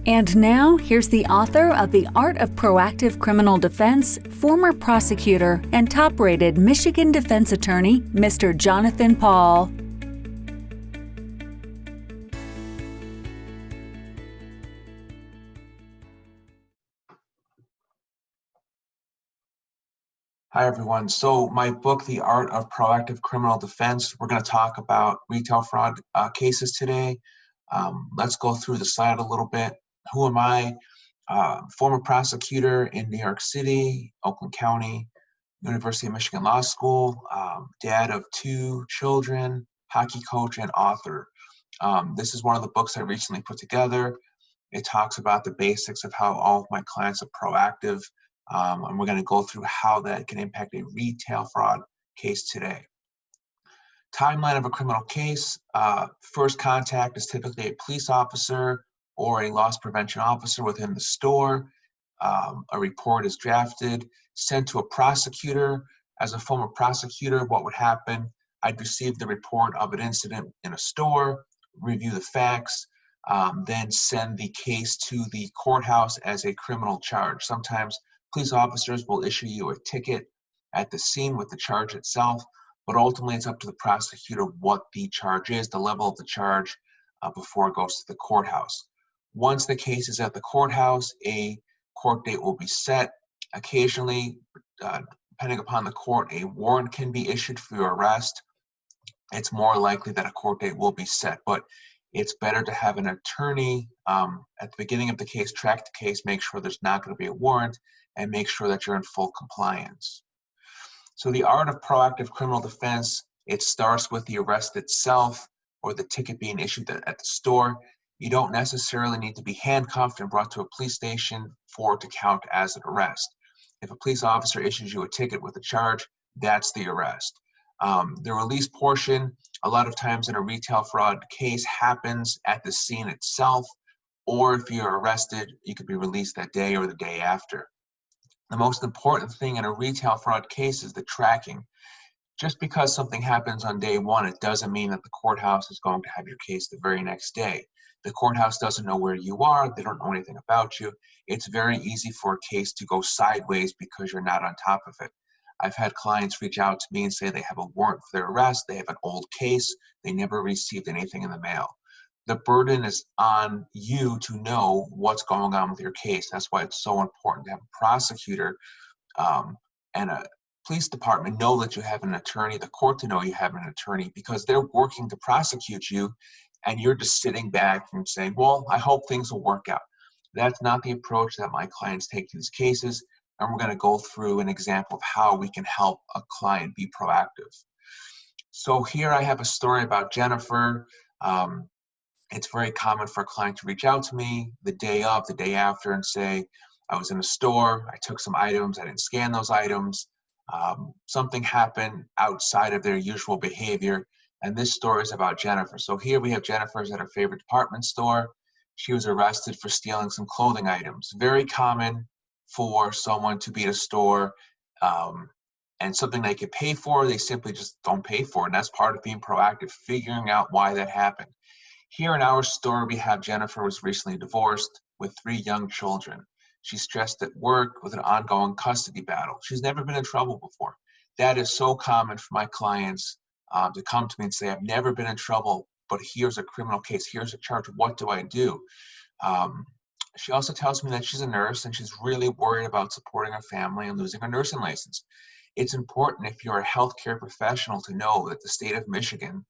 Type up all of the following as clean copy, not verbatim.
And now, here's the author of The Art of Proactive Criminal Defense, former prosecutor, and top-rated Michigan defense attorney, Mr. Jonathan Paul. Hi, everyone. So my book, The Art of Proactive Criminal Defense, we're going to talk about retail fraud cases today. Let's go through the slide a little bit. Who am I? Former prosecutor in New York City, Oakland County, University of Michigan Law School, dad of 2 children, hockey coach, and author. This is one of the books I recently put together. It talks about the basics of how all of my clients are proactive. And we're going to go through how that can impact a retail fraud case today. Timeline of a criminal case. First contact is typically a police officer or a loss prevention officer within the store. A report is drafted, sent to a prosecutor. As a former prosecutor, what would happen? I'd receive the report of an incident in a store, review the facts, then send the case to the courthouse as a criminal charge. Sometimes police officers will issue you a ticket at the scene with the charge itself, but ultimately it's up to the prosecutor what the charge is, the level of the charge, before it goes to the courthouse. Once the case is at the courthouse, a court date will be set. Occasionally, depending upon the court, a warrant can be issued for your arrest. It's more likely that a court date will be set, but it's better to have an attorney at the beginning of the case, track the case, make sure there's not going to be a warrant, and make sure that you're in full compliance. So the art of proactive criminal defense, it starts with the arrest itself or the ticket being issued at the store. You don't necessarily need to be handcuffed and brought to a police station for it to count as an arrest. If a police officer issues you a ticket with a charge, that's the arrest. The release portion, a lot of times in a retail fraud case, happens at the scene itself, or if you're arrested, you could be released that day or the day after. The most important thing in a retail fraud case is the tracking. Just because something happens on day one, it doesn't mean that the courthouse is going to have your case the very next day. The courthouse doesn't know where you are. They don't know anything about you. It's very easy for a case to go sideways because you're not on top of it. I've had clients reach out to me and say they have a warrant for their arrest. They have an old case. They never received anything in the mail. The burden is on you to know what's going on with your case. That's why it's so important to have a prosecutor and a police department know that you have an attorney, the court to know you have an attorney, because they're working to prosecute you, and you're just sitting back and saying, well, I hope things will work out. That's not the approach that my clients take to these cases, and we're going to go through an example of how we can help a client be proactive. So here I have a story about Jennifer. It's very common for a client to reach out to me the day of, the day after, and say, I was in a store, I took some items, I didn't scan those items, something happened outside of their usual behavior, and this story is about Jennifer. So here we have Jennifer's at her favorite department store. She was arrested for stealing some clothing items. Very common for someone to be at a store and something they could pay for, they simply just don't pay for it, and that's part of being proactive, figuring out why that happened. Here in our story, we have Jennifer was recently divorced with 3 young children. She's stressed at work with an ongoing custody battle. She's never been in trouble before. That is so common for my clients to come to me and say, I've never been in trouble, but here's a criminal case, here's a charge, what do I do? She also tells me that she's a nurse and she's really worried about supporting her family and losing her nursing license. It's important if you're a healthcare professional to know that the state of Michigan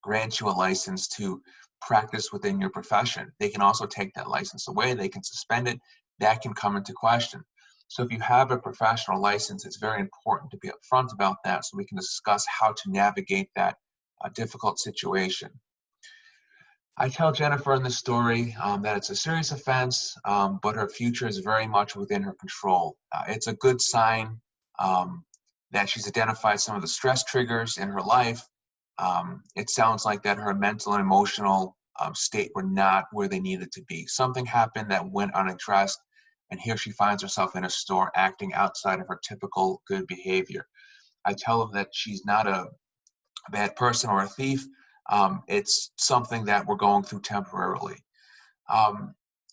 grants you a license to practice within your profession. They can also take that license away. They can suspend it. That can come into question. So if you have a professional license, it's very important to be upfront about that so we can discuss how to navigate that difficult situation. I tell Jennifer in this story that it's a serious offense, but her future is very much within her control. It's a good sign that she's identified some of the stress triggers in her life. It sounds like that her mental and emotional state were not where they needed to be. Something happened that went unaddressed, and here she finds herself in a store acting outside of her typical good behavior. I tell her that she's not a bad person or a thief. It's something that we're going through temporarily.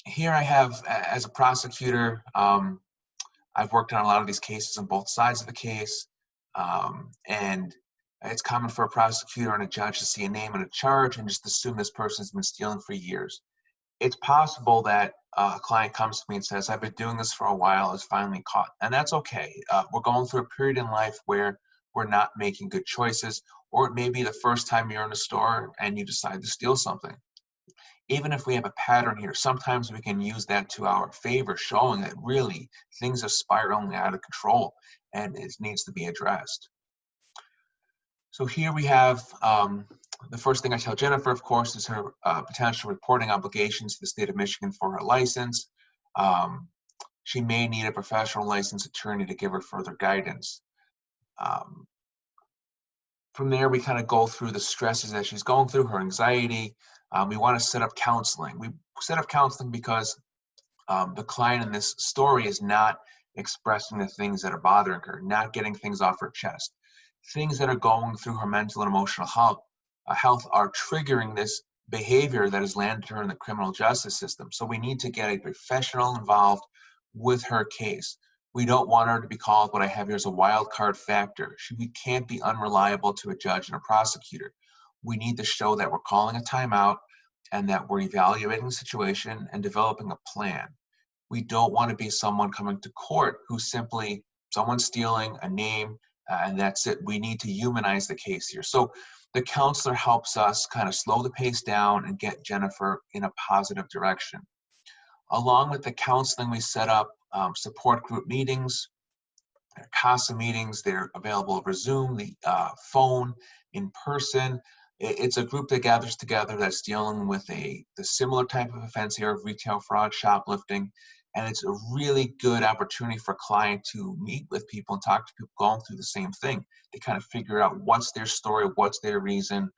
Here I have, as a prosecutor, I've worked on a lot of these cases on both sides of the case, and it's common for a prosecutor and a judge to see a name and a charge and just assume this person's been stealing for years. It's possible that a client comes to me and says, I've been doing this for a while, it's finally caught. And that's okay. We're going through a period in life where we're not making good choices, or it may be the first time you're in a store and you decide to steal something. Even if we have a pattern here, sometimes we can use that to our favor, showing that really things are spiraling out of control and it needs to be addressed. So here we have the first thing I tell Jennifer, of course, is her potential reporting obligations to the state of Michigan for her license. She may need a professional licensed attorney to give her further guidance. From there, we kind of go through the stresses that she's going through, her anxiety. We want to set up counseling. We set up counseling because the client in this story is not expressing the things that are bothering her, not getting things off her chest. Things that are going through her mental and emotional health are triggering this behavior that has landed her in the criminal justice system. So we need to get a professional involved with her case. We don't want her to be called, what I have here is a wild card factor. We can't be unreliable to a judge and a prosecutor. We need to show that we're calling a timeout and that we're evaluating the situation and developing a plan. We don't want to be someone coming to court who's simply someone stealing a name and that's it. We need to humanize the case here. So the counselor helps us kind of slow the pace down and get Jennifer in a positive direction. Along with the counseling, we set up support group meetings, CASA meetings. They're available over Zoom, the phone, in person. It's a group that gathers together that's dealing with the similar type of offense here of retail fraud, shoplifting, and it's a really good opportunity for a client to meet with people and talk to people going through the same thing to kind of figure out what's their story, what's their reason.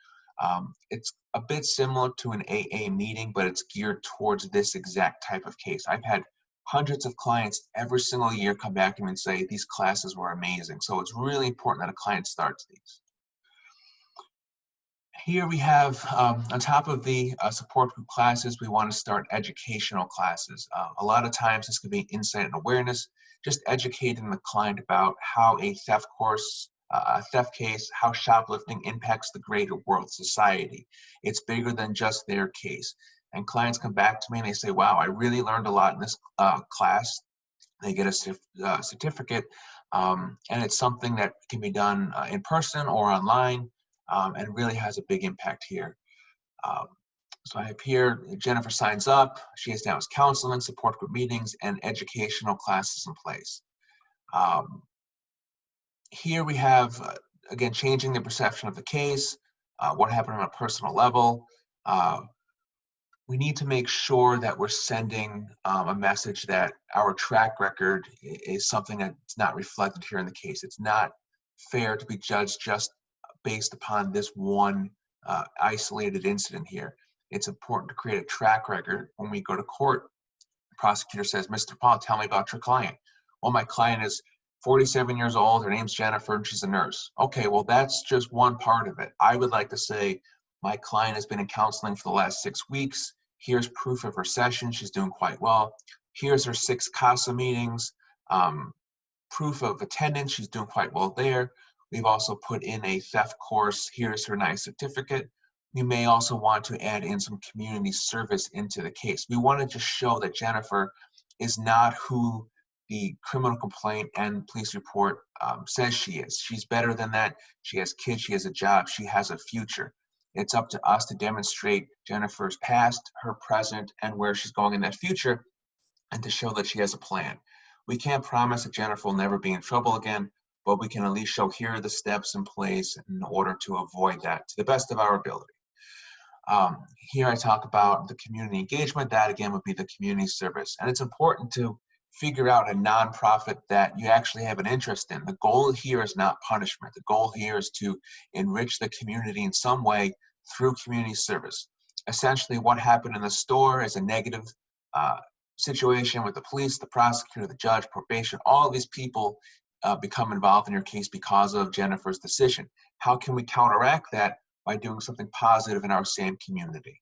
It's a bit similar to an AA meeting, but it's geared towards this exact type of case. I've had hundreds of clients every single year come back to me and say, these classes were amazing. So it's really important that a client starts these. Here we have, on top of the support group classes, we want to start educational classes. A lot of times this could be insight and awareness, just educating the client about how a theft case, how shoplifting impacts the greater world, society. It's bigger than just their case. And clients come back to me and they say, wow, I really learned a lot in this class. They get a certificate, and it's something that can be done in person or online. And really has a big impact here. So I have here, Jennifer signs up. She has now his counseling, support group meetings, and educational classes in place. Here we have, again, changing the perception of the case, what happened on a personal level. We need to make sure that we're sending a message that our track record is something that's not reflected here in the case. It's not fair to be judged just based upon this one isolated incident here. It's important to create a track record. When we go to court, the prosecutor says, Mr. Paul, tell me about your client. Well, my client is 47 years old, her name's Jennifer, and she's a nurse. Okay, well, that's just one part of it. I would like to say, my client has been in counseling for the last 6 weeks. Here's proof of her session, she's doing quite well. Here's her 6 CASA meetings, proof of attendance, she's doing quite well there. We've also put in a theft course. Here's her nice certificate. We may also want to add in some community service into the case. We want to just show that Jennifer is not who the criminal complaint and police report says she is. She's better than that. She has kids, she has a job, she has a future. It's up to us to demonstrate Jennifer's past, her present, and where she's going in that future, and to show that she has a plan. We can't promise that Jennifer will never be in trouble again, but we can at least show here are the steps in place in order to avoid that to the best of our ability. Here I talk about the community engagement. That again would be the community service. And it's important to figure out a nonprofit that you actually have an interest in. The goal here is not punishment. The goal here is to enrich the community in some way through community service. Essentially what happened in the store is a negative situation with the police, the prosecutor, the judge, probation, all of these people become involved in your case because of Jennifer's decision. How can we counteract that? By doing something positive in our same community.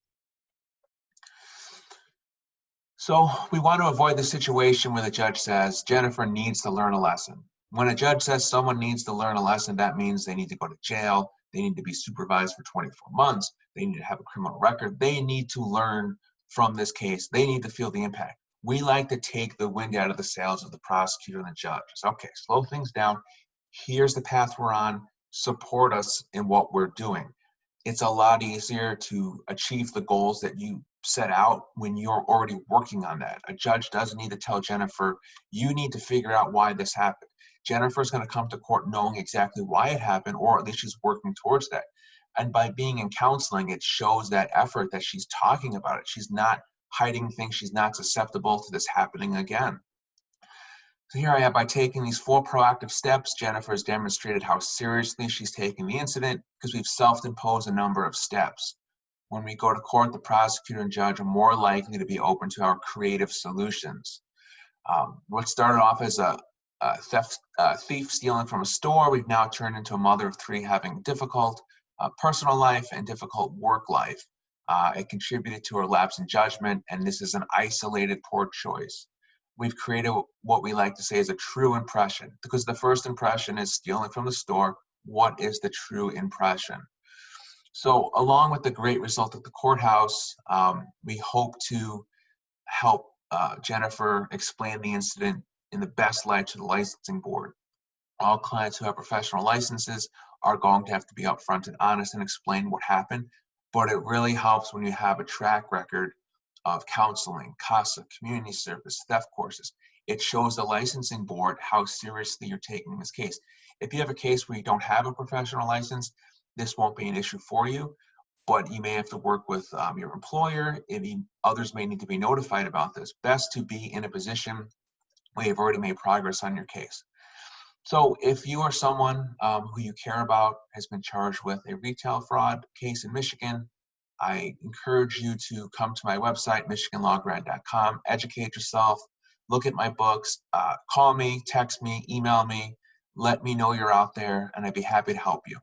So we want to avoid the situation where the judge says, Jennifer needs to learn a lesson. When a judge says someone needs to learn a lesson, that means they need to go to jail, they need to be supervised for 24 months, they need to have a criminal record, they need to learn from this case, they need to feel the impact. We like to take the wind out of the sails of the prosecutor and the judge. It's okay, slow things down. Here's the path we're on. Support us in what we're doing. It's a lot easier to achieve the goals that you set out when you're already working on that. A judge doesn't need to tell Jennifer, you need to figure out why this happened. Jennifer's going to come to court knowing exactly why it happened, or at least she's working towards that. And by being in counseling, it shows that effort that she's talking about it. She's not hiding things. She's not susceptible to this happening again. So here I am, by taking these 4 proactive steps, Jennifer has demonstrated how seriously she's taking the incident because we've self-imposed a number of steps. When we go to court, the prosecutor and judge are more likely to be open to our creative solutions. What started off as a thief stealing from a store, we've now turned into a mother of 3 having difficult personal life and difficult work life. It contributed to her lapse in judgment, and this is an isolated poor choice. We've created what we like to say is a true impression, because the first impression is stealing from the store. What is the true impression? So along with the great result at the courthouse, we hope to help Jennifer explain the incident in the best light to the licensing board. All clients who have professional licenses are going to have to be upfront and honest and explain what happened, but it really helps when you have a track record of counseling, CASA, community service, theft courses. It shows the licensing board how seriously you're taking this case. If you have a case where you don't have a professional license, this won't be an issue for you, but you may have to work with your employer. Others may need to be notified about this. Best to be in a position where you've already made progress on your case. So if you or someone who you care about has been charged with a retail fraud case in Michigan, I encourage you to come to my website, michiganlawgrad.com, educate yourself, look at my books, call me, text me, email me, let me know you're out there, and I'd be happy to help you.